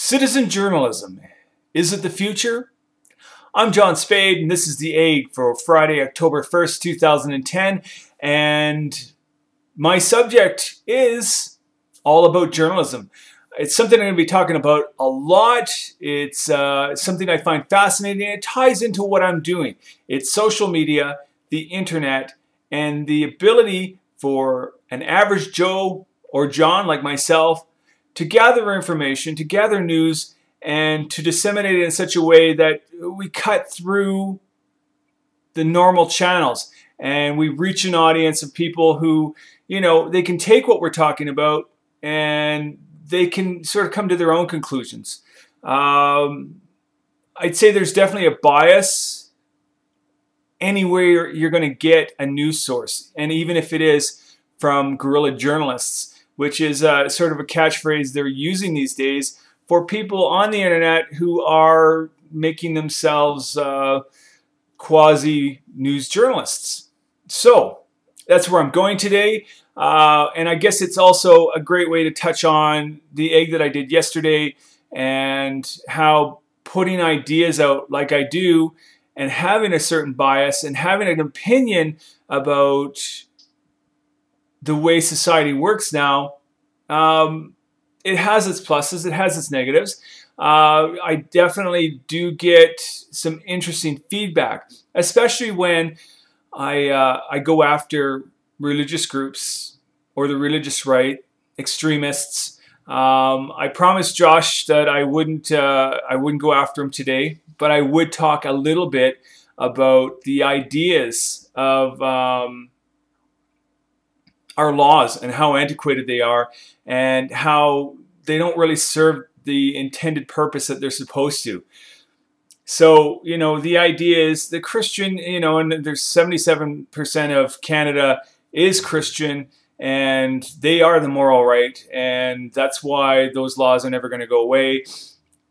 Citizen journalism. Is it the future? I'm John Spade, and this is The Egg for Friday, October 1st, 2010. And my subject is all about journalism. It's something I'm going to be talking about a lot. It's something I find fascinating. It ties into what I'm doing. It's social media, the internet, and the ability for an average Joe or John like myself to gather information, to gather news, and to disseminate it in such a way that we cut through the normal channels and we reach an audience of people who, you know, they can take what we're talking about and they can sort of come to their own conclusions. I'd say there's definitely a bias anywhere you're going to get a news source, and even if it is from guerrilla journalists, which is sort of a catchphrase they're using these days for people on the internet who are making themselves quasi-news journalists. So that's where I'm going today. And I guess it's also a great way to touch on the egg that I did yesterday and how putting ideas out like I do and having a certain bias and having an opinion about the way society works now, it has its pluses, it has its negatives. I definitely do get some interesting feedback, especially when I go after religious groups or the religious right, extremists. I promised Josh that I wouldn't go after him today, but I would talk a little bit about the ideas of our laws and how antiquated they are and how they don't really serve the intended purpose that they're supposed to. So, you know, the idea is the Christian, you know, and there's 77% of Canada is Christian, and they are the moral right, and that's why those laws are never going to go away.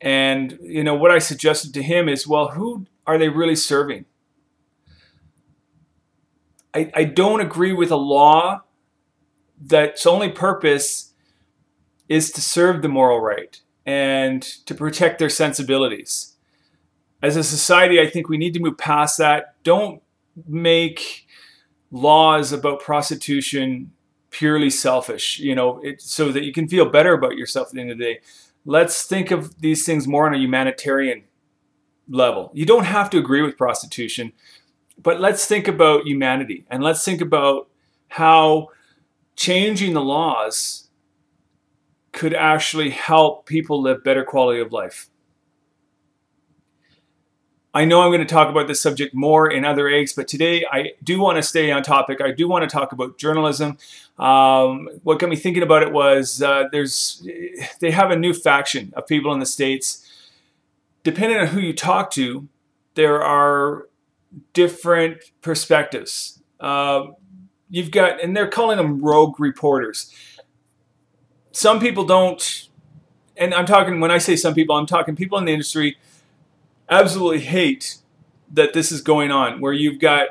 And, you know, what I suggested to him is, well, who are they really serving? I don't agree with a law that's only purpose is to serve the moral right and to protect their sensibilities. As a society, I think we need to move past that. Don't make laws about prostitution purely selfish, you know, so that you can feel better about yourself at the end of the day. Let's think of these things more on a humanitarian level. You don't have to agree with prostitution, but let's think about humanity, and let's think about how changing the laws could actually help people live better quality of life. I know I'm going to talk about this subject more in other eggs, but today I do want to stay on topic. I do want to talk about journalism. What got me thinking about it was they have a new faction of people in the States. Depending on who you talk to, there are different perspectives. You've got, and they're calling them rogue reporters. Some people don't, and I'm talking, when I say some people, I'm talking people in the industry absolutely hate that this is going on, where you've got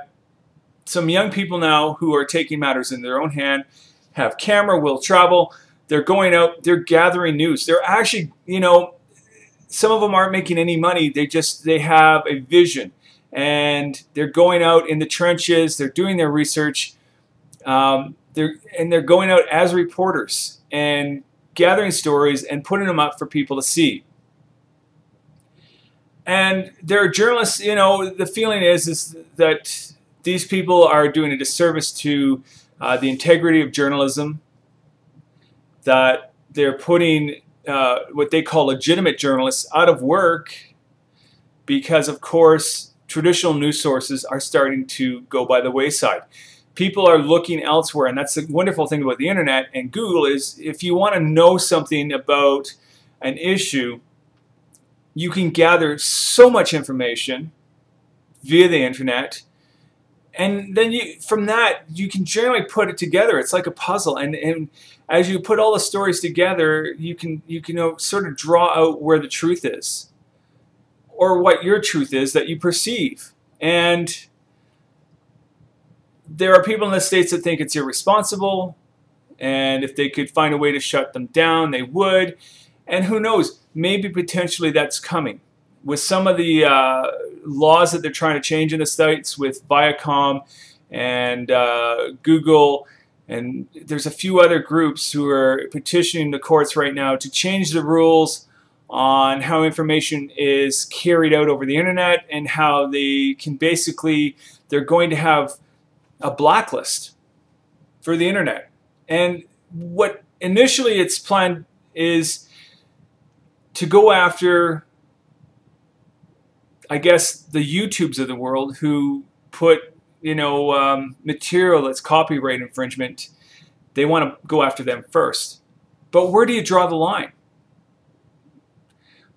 some young people now who are taking matters in their own hand, have camera, will travel, they're going out, they're gathering news. They're actually, you know, some of them aren't making any money, they have a vision, and they're going out in the trenches, they're doing their research, they're going out as reporters and gathering stories and putting them up for people to see. And there are journalists, you know, the feeling is that these people are doing a disservice to the integrity of journalism, that they're putting what they call legitimate journalists out of work because, of course, traditional news sources are starting to go by the wayside. People are looking elsewhere, and that's the wonderful thing about the internet and Google is if you want to know something about an issue, you can gather so much information via the internet, and then from that you can generally put it together. It's like a puzzle, and as you put all the stories together, you can sort of draw out where the truth is, or what your truth is that you perceive. And there are people in the States that think it's irresponsible, and if they could find a way to shut them down, they would. And who knows, maybe potentially that's coming. With some of the laws that they're trying to change in the States with Viacom and Google, and there's a few other groups who are petitioning the courts right now to change the rules on how information is carried out over the internet, and how they can basically, they're going to have a blacklist for the internet. And what initially it's planned is to go after, I guess, the YouTubes of the world who put, material that's copyright infringement. They want to go after them first. But where do you draw the line?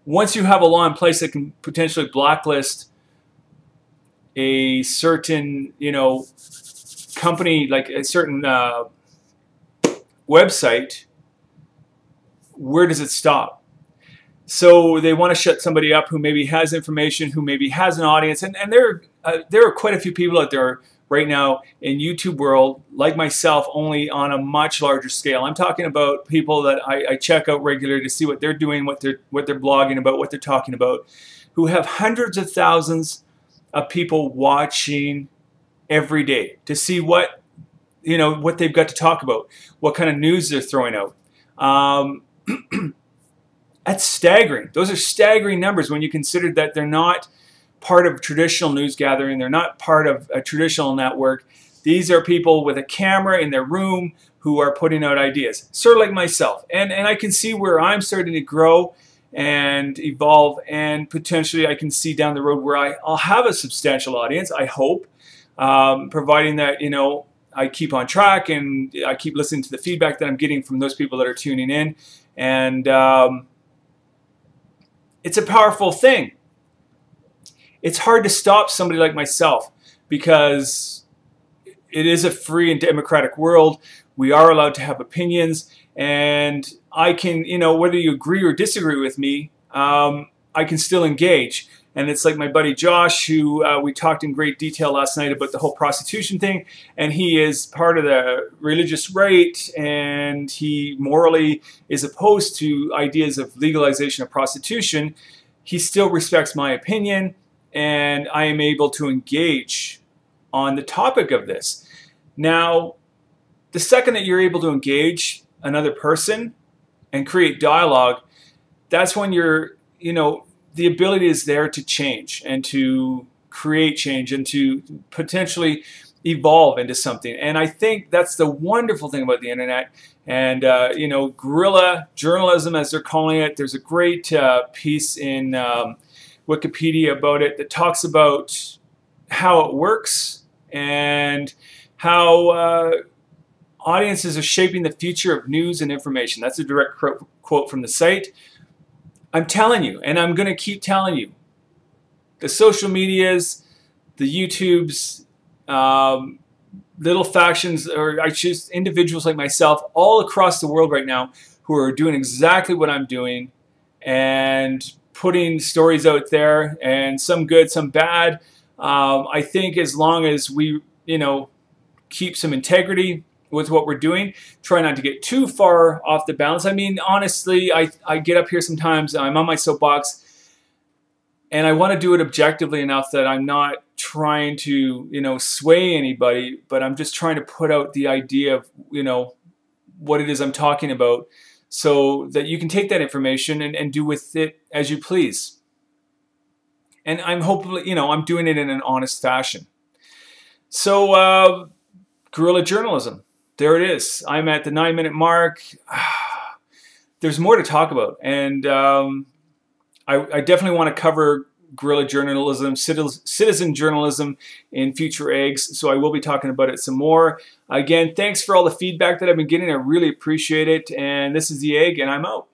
Once you have a law in place that can potentially blacklist a certain, company, like a certain website, where does it stop? So they want to shut somebody up who maybe has information, who maybe has an audience, and there are quite a few people out there right now in YouTube world, like myself, only on a much larger scale. I'm talking about people that I check out regularly to see what they're doing, what they're blogging about, what they're talking about, who have hundreds of thousands of people watching every day to see what they've got to talk about, what kind of news they're throwing out. That's staggering. Those are staggering numbers when you consider that they're not part of traditional news gathering. They're not part of a traditional network. These are people with a camera in their room who are putting out ideas, sort of like myself. And I can see where I'm starting to grow and evolve, and potentially I can see down the road where I'll have a substantial audience, I hope, providing that, I keep on track and I keep listening to the feedback that I'm getting from those people that are tuning in. And it's a powerful thing. It's hard to stop somebody like myself because it is a free and democratic world. We are allowed to have opinions, and I can, whether you agree or disagree with me, I can still engage. And it's like my buddy Josh, who we talked in great detail last night about the whole prostitution thing, and he is part of the religious right, and he morally is opposed to ideas of legalization of prostitution. He still respects my opinion, and I am able to engage on the topic of this. Now, the second that you're able to engage another person and create dialogue, that's when you're, the ability is there to change and to create change and to potentially evolve into something. And I think that's the wonderful thing about the internet. And, guerrilla journalism, as they're calling it, there's a great piece in Wikipedia about it that talks about how it works and how audiences are shaping the future of news and information. That's a direct quote from the site. I'm telling you, and I'm going to keep telling you, the social medias, the YouTubes, little factions, or I choose individuals like myself all across the world right now who are doing exactly what I'm doing and putting stories out there, and some good, some bad. I think as long as we, keep some integrity with what we're doing, try not to get too far off the balance. I mean, honestly, I get up here sometimes, I'm on my soapbox, and I want to do it objectively enough that I'm not trying to, sway anybody, but I'm just trying to put out the idea of, what it is I'm talking about, so that you can take that information and do with it as you please. And I'm hopefully, I'm doing it in an honest fashion. So, guerrilla journalism. There it is. I'm at the 9-minute mark. There's more to talk about. And I definitely want to cover guerrilla journalism, citizen journalism in future eggs. So I will be talking about it some more. Again, thanks for all the feedback that I've been getting. I really appreciate it. And this is the Egg, and I'm out.